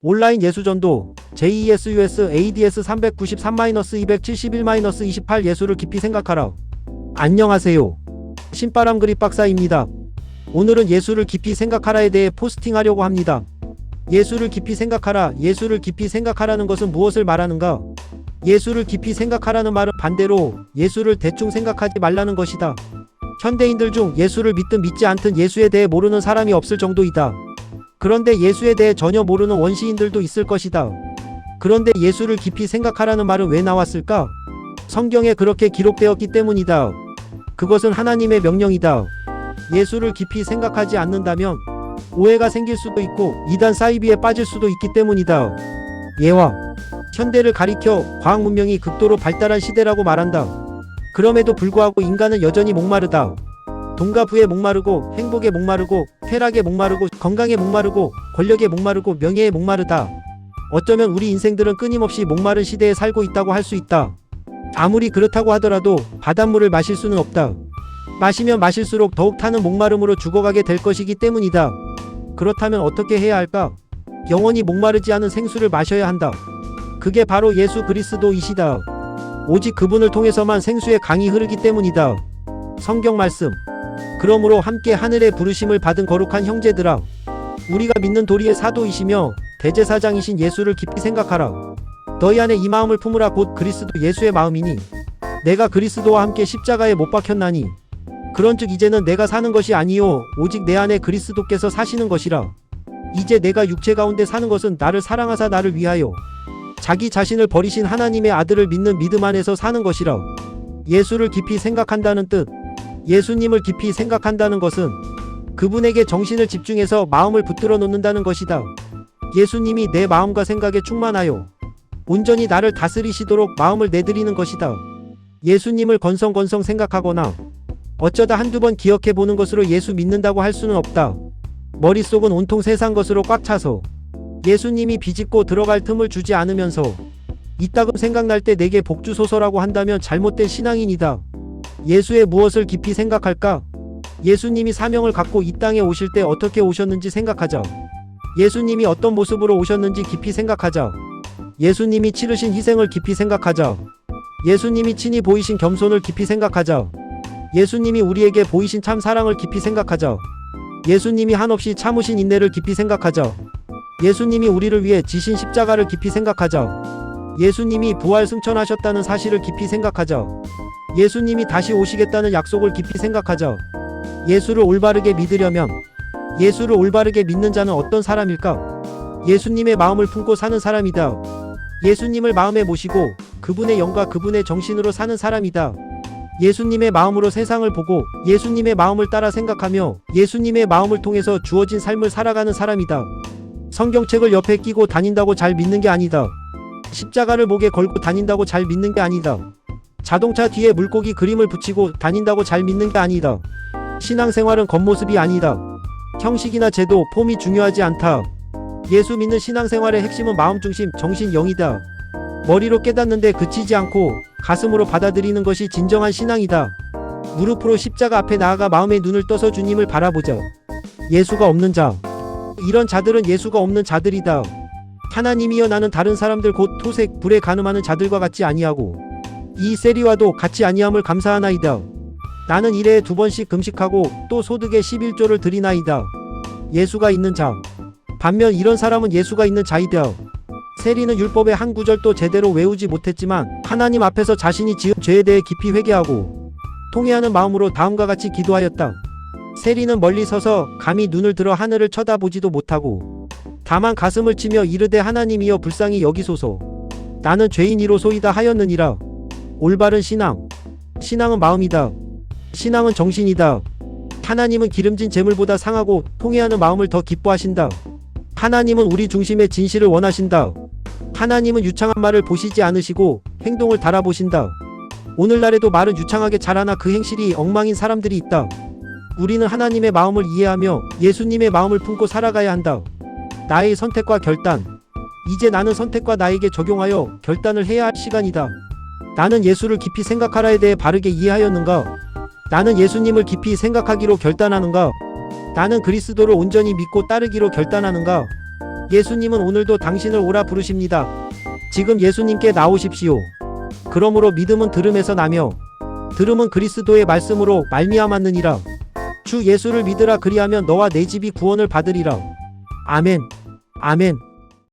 온라인 예수전도 JESUS ADS 393-271-28 예수를 깊이 생각하라. 안녕하세요. 신바람 그립 박사입니다. 오늘은 예수를 깊이 생각하라에 대해 포스팅하려고 합니다. 예수를 깊이 생각하라. 예수를 깊이 생각하라는 것은 무엇을 말하는가? 예수를 깊이 생각하라는 말은 반대로 예수를 대충 생각하지 말라는 것이다. 현대인들 중 예수를 믿든 믿지 않든 예수에 대해 모르는 사람이 없을 정도이다. 그런데 예수에 대해 전혀 모르는 원시인들도 있을 것이다. 그런데 예수를 깊이 생각하라는 말은 왜 나왔을까? 성경에 그렇게 기록되었기 때문이다. 그것은 하나님의 명령이다. 예수를 깊이 생각하지 않는다면 오해가 생길 수도 있고 이단 사이비에 빠질 수도 있기 때문이다. 예와 현대를 가리켜 과학 문명이 극도로 발달한 시대라고 말한다. 그럼에도 불구하고 인간은 여전히 목마르다. 돈과 부에 목마르고 행복에 목마르고 쾌락에 목마르고 건강에 목마르고 권력에 목마르고 명예에 목마르다. 어쩌면 우리 인생들은 끊임없이 목마른 시대에 살고 있다고 할 수 있다. 아무리 그렇다고 하더라도 바닷물을 마실 수는 없다. 마시면 마실수록 더욱 타는 목마름으로 죽어가게 될 것이기 때문이다. 그렇다면 어떻게 해야 할까? 영원히 목마르지 않은 생수를 마셔야 한다. 그게 바로 예수 그리스도이시다. 오직 그분을 통해서만 생수의 강이 흐르기 때문이다. 성경 말씀. 그러므로 함께 하늘의 부르심을 받은 거룩한 형제들아, 우리가 믿는 도리의 사도이시며 대제사장이신 예수를 깊이 생각하라. 너희 안에 이 마음을 품으라. 곧 그리스도 예수의 마음이니 내가 그리스도와 함께 십자가에 못 박혔나니 그런즉 이제는 내가 사는 것이 아니요 오직 내 안에 그리스도께서 사시는 것이라. 이제 내가 육체 가운데 사는 것은 나를 사랑하사 나를 위하여 자기 자신을 버리신 하나님의 아들을 믿는 믿음 안에서 사는 것이라. 예수를 깊이 생각한다는 뜻. 예수님을 깊이 생각한다는 것은 그분에게 정신을 집중해서 마음을 붙들어 놓는다는 것이다. 예수님이 내 마음과 생각에 충만하여 온전히 나를 다스리시도록 마음을 내드리는 것이다. 예수님을 건성건성 생각하거나 어쩌다 한두 번 기억해 보는 것으로 예수 믿는다고 할 수는 없다. 머릿속은 온통 세상 것으로 꽉 차서 예수님이 비집고 들어갈 틈을 주지 않으면서 이따금 생각날 때 내게 복 주소서라고 한다면 잘못된 신앙인이다. 예수의 무엇을 깊이 생각할까? 예수님이 사명을 갖고 이 땅에 오실 때 어떻게 오셨는지 생각하자. 예수님이 어떤 모습으로 오셨는지 깊이 생각하자. 예수님이 치르신 희생을 깊이 생각하자. 예수님이 친히 보이신 겸손을 깊이 생각하자. 예수님이 우리에게 보이신 참 사랑을 깊이 생각하자. 예수님이 한없이 참으신 인내를 깊이 생각하자. 예수님이 우리를 위해 지신 십자가를 깊이 생각하자. 예수님이 부활 승천하셨다는 사실을 깊이 생각하자. 예수님이 다시 오시겠다는 약속을 깊이 생각하자. 예수를 올바르게 믿으려면 예수를 올바르게 믿는 자는 어떤 사람일까? 예수님의 마음을 품고 사는 사람이다. 예수님을 마음에 모시고 그분의 영과 그분의 정신으로 사는 사람이다. 예수님의 마음으로 세상을 보고 예수님의 마음을 따라 생각하며 예수님의 마음을 통해서 주어진 삶을 살아가는 사람이다. 성경책을 옆에 끼고 다닌다고 잘 믿는 게 아니다. 십자가를 목에 걸고 다닌다고 잘 믿는 게 아니다. 자동차 뒤에 물고기 그림을 붙이고 다닌다고 잘 믿는 게 아니다. 신앙생활은 겉모습이 아니다. 형식이나 제도, 폼이 중요하지 않다. 예수 믿는 신앙생활의 핵심은 마음중심, 정신, 영이다. 머리로 깨닫는데 그치지 않고 가슴으로 받아들이는 것이 진정한 신앙이다. 무릎으로 십자가 앞에 나아가 마음의 눈을 떠서 주님을 바라보자. 예수가 없는 자. 이런 자들은 예수가 없는 자들이다. 하나님이여 나는 다른 사람들 곧 토색, 불에 간음하는 자들과 같지 아니하고 이 세리와도 같이 아니함을 감사하나이다. 나는 일해에 2번씩 금식하고 또 소득의 11조를 드리나이다. 예수가 있는 자. 반면 이런 사람은 예수가 있는 자이다. 세리는 율법의 한 구절도 제대로 외우지 못했지만 하나님 앞에서 자신이 지은 죄에 대해 깊이 회개하고 통회하는 마음으로 다음과 같이 기도하였다. 세리는 멀리 서서 감히 눈을 들어 하늘을 쳐다보지도 못하고 다만 가슴을 치며 이르되 하나님이여 불쌍히 여기소서. 나는 죄인이로소이다 하였느니라. 올바른 신앙. 신앙은 마음이다. 신앙은 정신이다. 하나님은 기름진 재물보다 상하고 통회하는 마음을 더 기뻐하신다. 하나님은 우리 중심의 진실을 원하신다. 하나님은 유창한 말을 보시지 않으시고 행동을 달아보신다. 오늘날에도 말은 유창하게 잘하나 그 행실이 엉망인 사람들이 있다. 우리는 하나님의 마음을 이해하며 예수님의 마음을 품고 살아가야 한다. 나의 선택과 결단. 이제 나는 선택과 나에게 적용하여 결단을 해야 할 시간이다. 나는 예수를 깊이 생각하라에 대해 바르게 이해하였는가? 나는 예수님을 깊이 생각하기로 결단하는가? 나는 그리스도를 온전히 믿고 따르기로 결단하는가? 예수님은 오늘도 당신을 오라 부르십니다. 지금 예수님께 나오십시오. 그러므로 믿음은 들음에서 나며 들음은 그리스도의 말씀으로 말미암았느니라. 주 예수를 믿으라. 그리하면 너와 내 집이 구원을 받으리라. 아멘. 아멘.